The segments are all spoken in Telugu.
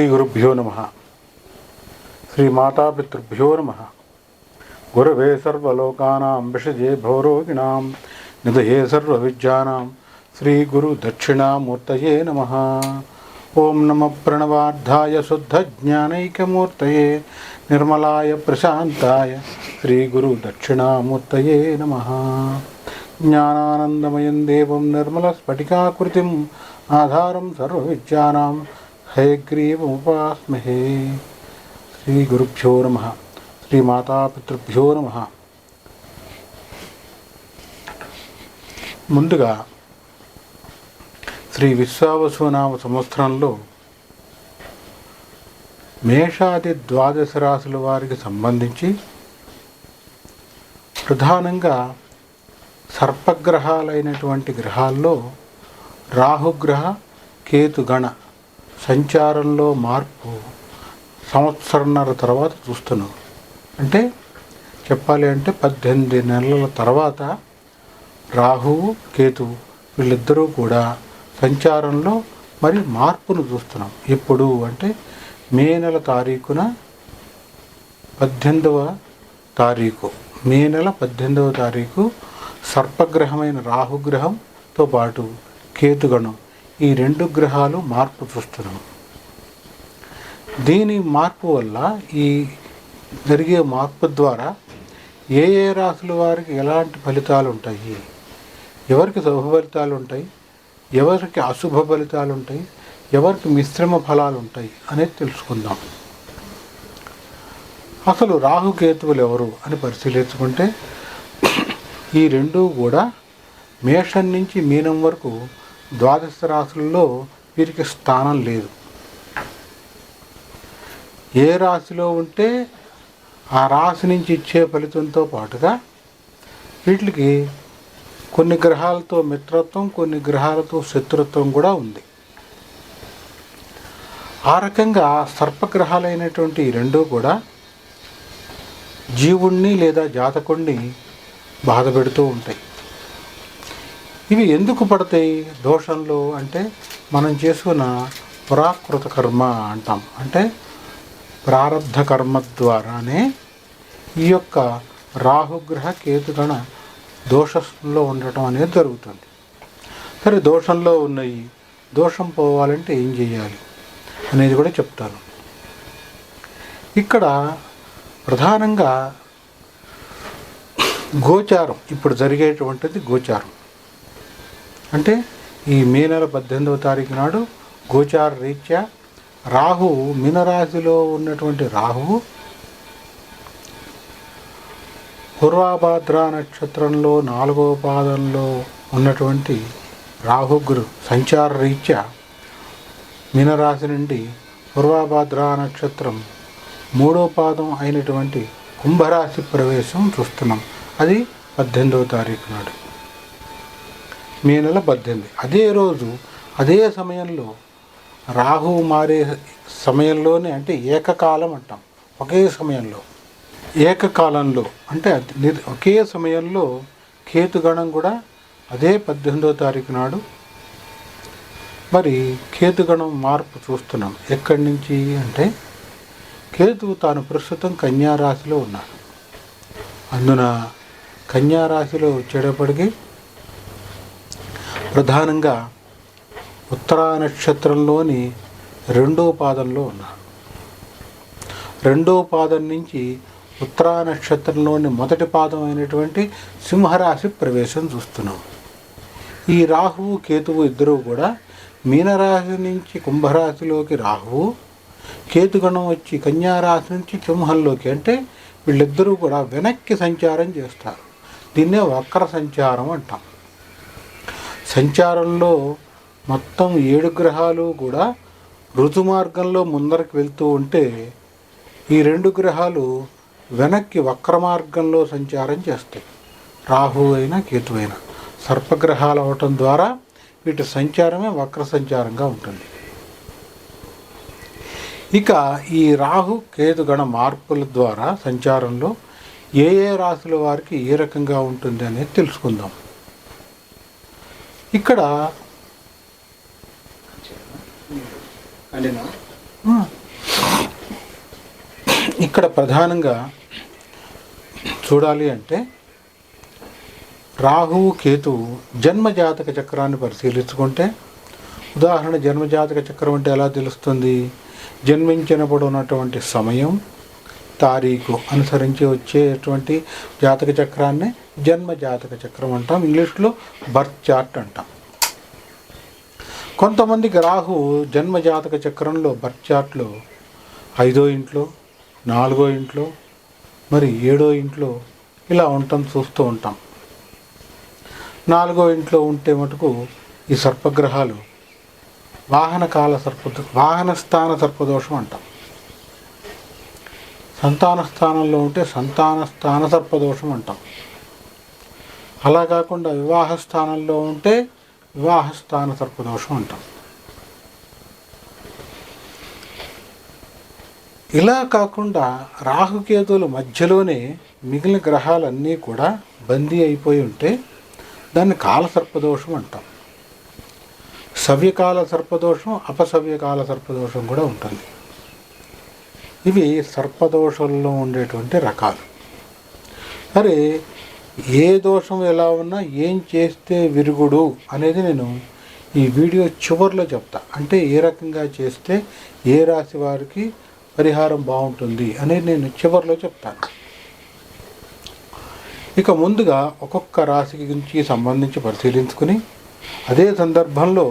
శ్రీ గురుభ్యో నమః. శ్రీ మాతాపితృభ్యో నమః. గురవే సర్వలోకానాం విషజే భవరోగిణాం నిధయే సర్వవిద్యానాం శ్రీ గురు దక్షిణామూర్తయే నమః. ఓం నమః ప్రణవార్థాయ శుద్ధ జ్ఞానైకమూర్తయే నిర్మలాయ ప్రశాంతాయ శ్రీ గురు దక్షిణామూర్తయే నమః. జ్ఞానానందమయం దేవం నిర్మల స్ఫటికాకృతిం ఆధారం సర్వవిద్యానాం హయగ్రీవముపాస్మహే. శ్రీ గురుభ్యో నమః. శ్రీ మాతాపితృభ్యో నమః. ముందుగా శ్రీ విశ్వావసునామ సంవత్సరంలో మేషాది ద్వాదశ రాశుల వారికి సంబంధించి ప్రధానంగా సర్పగ్రహాలైనటువంటి గ్రహాల్లో రాహుగ్రహ కేతుగణ సంచారంలో మార్పు సంవత్సరంన్నర తర్వాత చూస్తున్నాం. అంటే చెప్పాలి అంటే 18 నెలల తర్వాత రాహువు కేతువు వీళ్ళిద్దరూ కూడా సంచారంలో మరి మార్పును చూస్తున్నాం. ఎప్పుడు అంటే మే నెల తారీఖున 18వ తారీఖు మే నెల 18వ తారీఖు సర్పగ్రహమైన రాహుగ్రహంతో పాటు కేతుగణం ఈ రెండు గ్రహాలు మార్పు చూస్తున్నాం. దీని మార్పు వల్ల ఈ జరిగే మార్పు ద్వారా ఏ ఏ రాశుల వారికి ఎలాంటి ఫలితాలు ఉంటాయి, ఎవరికి శుభ ఫలితాలు ఉంటాయి, ఎవరికి అశుభ ఫలితాలు ఉంటాయి, ఎవరికి మిశ్రమ ఫలాలు ఉంటాయి అనేది తెలుసుకుందాం. అసలు రాహుకేతువులు ఎవరు అని పరిశీలించుకుంటే ఈ రెండూ కూడా మేషం నుంచి మీనం వరకు ద్వాదశ రాశుల్లో వీరికి స్థానం లేదు. ఏ రాశిలో ఉంటే ఆ రాశి నుంచి ఇచ్చే ఫలితంతో పాటుగా వీటికి కొన్ని గ్రహాలతో మిత్రత్వం, కొన్ని గ్రహాలతో శత్రుత్వం కూడా ఉంది. ఆ రకంగా సర్పగ్రహాలైనటువంటి ఈ రెండూ కూడా జీవుణ్ణి లేదా జాతకుణ్ణి బాధ పెడుతూ ఉంటాయి. ఇవి ఎందుకు పడతాయి దోషంలో అంటే మనం చేసుకున్న పురాకృత కర్మ అంటాం. అంటే ప్రారబ్ధ కర్మ ద్వారానే ఈ యొక్క రాహుగ్రహ కేతుగణ దోషంలో ఉండటం అనేది జరుగుతుంది. సరే, దోషంలో ఉన్నాయి, దోషం పోవాలంటే ఏం చేయాలి అనేది కూడా చెప్తాను. ఇక్కడ ప్రధానంగా గోచారం ఇప్పుడు జరిగేటువంటిది గోచారం. అంటే ఈ మే నెల 18వ తారీఖు నాడు గోచార రీత్యా రాహువు మీనరాశిలో ఉన్నటువంటి రాహువు పూర్వభాద్ర నక్షత్రంలో 4వ పాదంలో ఉన్నటువంటి రాహుగురు సంచార రీత్యా మీనరాశి నుండి పూర్వభాద్ర నక్షత్రం 3వ పాదం అయినటువంటి కుంభరాశి ప్రవేశం చూస్తున్నాం. అది 18వ తారీఖు నాడు మే నెల 18. అదే రోజు అదే సమయంలో రాహువు మారే సమయంలోనే అంటే ఏకకాలం అంటాం. ఒకే సమయంలో ఏకకాలంలో అంటే ఒకే సమయంలో కేతుగణం కూడా అదే 18వ తారీఖు నాడు మరి కేతుగణం మార్పు చూస్తున్నాం. ఎక్కడి నుంచి అంటే కేతువు తాను ప్రస్తుతం కన్యారాశిలో ఉన్నాడు. అందున కన్యారాశిలో వచ్చేటప్పటికి ప్రధానంగా ఉత్తరా నక్షత్రంలోని 2వ పాదంలో ఉన్నాడు. 2వ పాదం నుంచి ఉత్తరా నక్షత్రంలోని మొదటి పాదం అయినటువంటి సింహరాశి ప్రవేశం చూస్తున్నాం. ఈ రాహువు కేతువు ఇద్దరూ కూడా మీనరాశి నుంచి కుంభరాశిలోకి రాహువు, కేతుగణం వచ్చి కన్యారాశి నుంచి సింహంలోకి, అంటే వీళ్ళిద్దరూ కూడా వెనక్కి సంచారం చేస్తారు. దీన్నే వక్ర సంచారం అంటాం. సంచారంలో మొత్తం 7 గ్రహాలు కూడా ఋతుమార్గంలో ముందరకు వెళ్తూ ఉంటే ఈ 2 గ్రహాలు వెనక్కి వక్ర మార్గంలో సంచారం చేస్తాయి. రాహు అయినా కేతు అయినా సర్పగ్రహాలు అవటం ద్వారా వీటి సంచారమే వక్ర సంచారంగా ఉంటుంది. ఇక ఈ రాహు కేతుగణ మార్పుల ద్వారా సంచారంలో ఏ ఏ రాశుల వారికి ఏ రకంగా ఉంటుంది అనేది తెలుసుకుందాం. ఇక్కడ ఇక్కడ ప్రధానంగా చూడాలి అంటే రాహువు కేతువు జన్మజాతక చక్రాన్ని పరిశీలించుకుంటే, ఉదాహరణ జన్మజాతక చక్రం అంటే ఎలా తెలుస్తుంది? జన్మించినప్పుడు ఉన్నటువంటి సమయం, తారీఖు అనుసరించి వచ్చేటువంటి జాతక చక్రాన్ని జన్మజాతక చక్రం అంటాం. ఇంగ్లీష్లో బర్త్ చార్ట్ అంటాం. కొంతమందికి రాహు జన్మజాతక చక్రంలో బర్త్ చార్ట్లో 5వ ఇంట్లో, 4వ ఇంట్లో, మరి 7వ ఇంట్లో ఇలా ఉండటం చూస్తూ ఉంటాం. 4వ ఇంట్లో ఉంటే మటుకు ఈ సర్పగ్రహాలు వాహన స్థాన సర్పదోషం అంటాం. సంతాన స్థానంలో ఉంటే సంతాన స్థాన సర్పదోషం అంటాం. అలా కాకుండా వివాహ స్థానంలో ఉంటే వివాహ స్థాన సర్పదోషం అంటాం. ఇలా కాకుండా రాహుకేతువుల మధ్యలోనే మిగిలిన గ్రహాలన్నీ కూడా బందీ అయిపోయి ఉంటే దాన్ని కాలసర్పదోషం అంటాం. సవ్యకాల సర్పదోషం, అపసవ్యకాల సర్పదోషం కూడా ఉంటుంది. ఇవి సర్పదోషంలో ఉండేటువంటి రకాలు. సరే, ఏ దోషం ఎలా ఉన్నా ఏం చేస్తే విరుగుడు అనేది నేను ఈ వీడియో చివరిలో చెప్తా. అంటే ఏ రకంగా చేస్తే ఏ రాశి వారికి పరిహారం బాగుంటుంది అనేది నేను చివరిలో చెప్తాను. ఇక ముందుగా ఒక్కొక్క రాశికి గురించి సంబంధించి పరిశీలించుకుని, అదే సందర్భంలో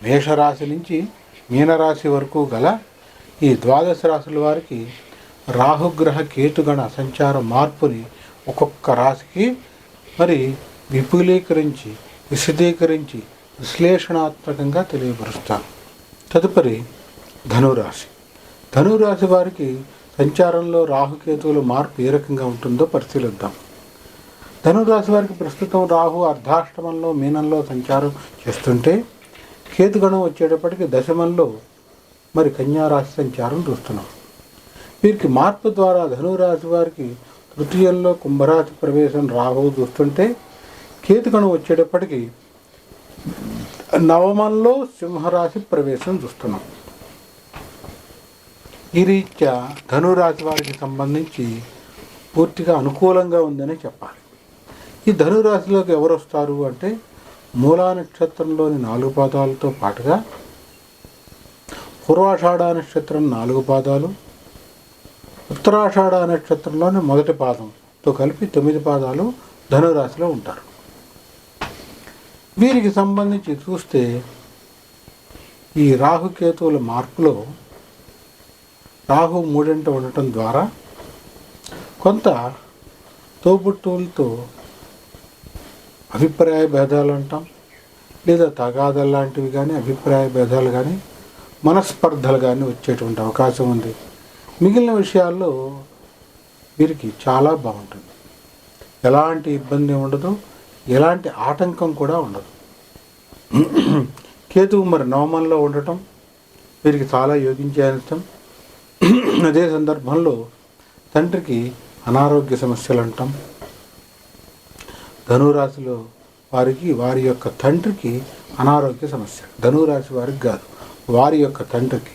మేషరాశి నుంచి మీనరాశి వరకు గల ఈ 12 రాశుల వారికి రాహుగ్రహ కేతుగణ సంచార మార్పుని ఒక్కొక్క రాశికి మరి విపులీకరించి, విశదీకరించి, విశ్లేషణాత్మకంగా తెలియపరుస్తాను. తదుపరి ధనురాశి. ధనురాశి వారికి సంచారంలో రాహుకేతువుల మార్పు ఏ రకంగా ఉంటుందో పరిశీలిద్దాం. ధనురాశి వారికి ప్రస్తుతం రాహు అర్ధాష్టమంలో మీనంలో సంచారం చేస్తుంటే, కేతుగణం వచ్చేటప్పటికి దశమంలో మరి కన్యారాశి సంచారం చూస్తున్నాం. వీరికి మార్పు ద్వారా ధనురాశి వారికి తృతీయంలో కుంభరాశి ప్రవేశం రాహువు చూస్తుంటే, కేతుగణం వచ్చేటప్పటికి నవమంలో సింహరాశి ప్రవేశం చూస్తున్నాం. ఈ రీత్యా ధనురాశి వారికి సంబంధించి పూర్తిగా అనుకూలంగా ఉందని చెప్పాలి. ఈ ధనురాశిలోకి ఎవరు వస్తారు అంటే, మూలా నక్షత్రంలోని 4 పాదాలతో పాటుగా పూర్వాషాఢ నక్షత్రం 4 పాదాలు, ఉత్తరాషాఢ నక్షత్రంలోని మొదటి పాదంతో కలిపి 9 పాదాలు ధనురాశిలో ఉంటారు. వీరికి సంబంధించి చూస్తే ఈ రాహుకేతువుల మార్పులో రాహు 3 ఉండటం ద్వారా కొంత తోబుట్టువులతో అభిప్రాయ భేదాలు అంటాం, లేదా తగాదాలు లాంటివి కానీ, అభిప్రాయ భేదాలు కానీ, మనస్పర్ధలు కానీ వచ్చేటువంటి అవకాశం ఉంది. మిగిలిన విషయాల్లో వీరికి చాలా బాగుంటుంది. ఎలాంటి ఇబ్బంది ఉండదు, ఎలాంటి ఆటంకం కూడా ఉండదు. కేతువు మరి నవమంలో ఉండటం వీరికి చాలా యోగించే అంశం. అదే సందర్భంలో తండ్రికి అనారోగ్య సమస్యలు అంటాం. ధనురాశిలో వారికి వారి యొక్క తండ్రికి అనారోగ్య సమస్య, ధనురాశి వారికి కాదు, వారి యొక్క తండ్రికి.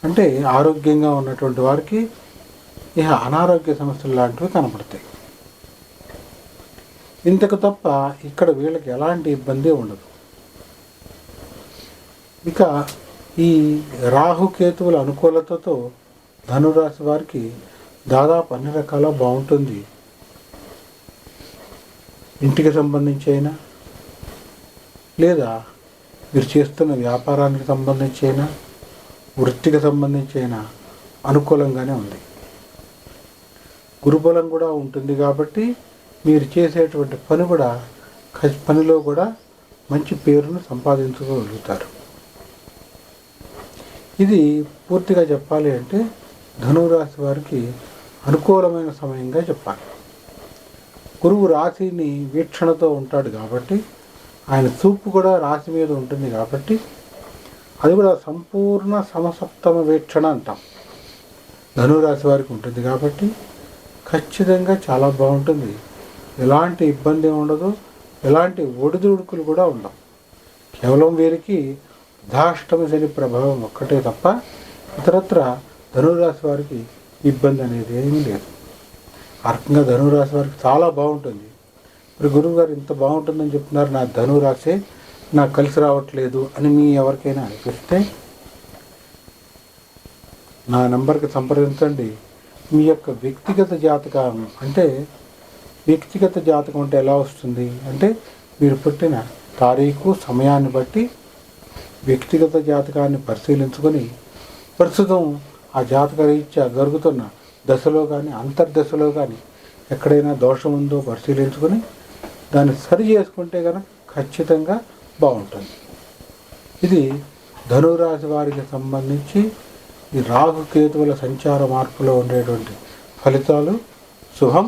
అంటే ఆరోగ్యంగా ఉన్నటువంటి వారికి ఇక అనారోగ్య సమస్యలు లాంటివి కనపడతాయి. ఇంతకు తప్ప ఇక్కడ వీళ్ళకి ఎలాంటి ఇబ్బంది ఉండదు. ఇక ఈ రాహుకేతువుల అనుకూలతతో ధనురాశి వారికి దాదాపు అన్ని రకాల బాగుంటుంది. ఇంటికి సంబంధించి అయినా, లేదా మీరు చేస్తున్న వ్యాపారానికి సంబంధించి అయినా, వృత్తికి సంబంధించి అయినా అనుకూలంగానే ఉంది. గురుబలం కూడా ఉంటుంది కాబట్టి మీరు చేసేటువంటి పనిలో కూడా మంచి పేరును సంపాదించుకోగలుగుతారు. ఇది పూర్తిగా చెప్పాలి అంటే ధనురాశి వారికి అనుకూలమైన సమయంగా చెప్పాలి. గురువు రాశిని వీక్షణతో ఉంటాడు కాబట్టి, ఆయన చూపు కూడా రాశి మీద ఉంటుంది కాబట్టి, అది కూడా సంపూర్ణ సమసప్తమ వీక్షణ అంటాం. ధనురాశి వారికి ఉంటుంది కాబట్టి ఖచ్చితంగా చాలా బాగుంటుంది. ఎలాంటి ఇబ్బంది ఉండదు, ఎలాంటి ఒడిదుడుకులు కూడా ఉండవు. కేవలం వీరికి అర్ధాష్టమ శని ప్రభావం ఒక్కటే తప్ప ఇతరత్ర ధనురాశి వారికి ఇబ్బంది అనేది ఏమీ లేదు. ఆ రకంగా ధనురాశి వారికి చాలా బాగుంటుంది. మరి గురువుగారు ఇంత బాగుంటుందని చెప్తున్నారు, నా ధనురాశి నాకు కలిసి రావట్లేదు అని మీ ఎవరికైనా అనిపిస్తే నా నెంబర్కి సంప్రదించండి. మీ యొక్క వ్యక్తిగత జాతకం అంటే వ్యక్తిగత జాతకం అంటే ఎలా వస్తుంది అంటే మీరు పుట్టిన తారీఖు సమయాన్ని బట్టి వ్యక్తిగత జాతకాన్ని పరిశీలించుకొని ప్రస్తుతం ఆ జాతక రీత్యా జరుగుతున్న దశలో కానీ అంతర్దశలో కానీ ఎక్కడైనా దోషం ఉందో పరిశీలించుకొని దాన్ని సరి చేసుకుంటే కనుక ఖచ్చితంగా బాగుంటుంది. ఇది ధనురాశి వారికి సంబంధించి ఈ రాహుకేతువుల సంచార మార్పులో ఉండేటువంటి ఫలితాలు. శుభం.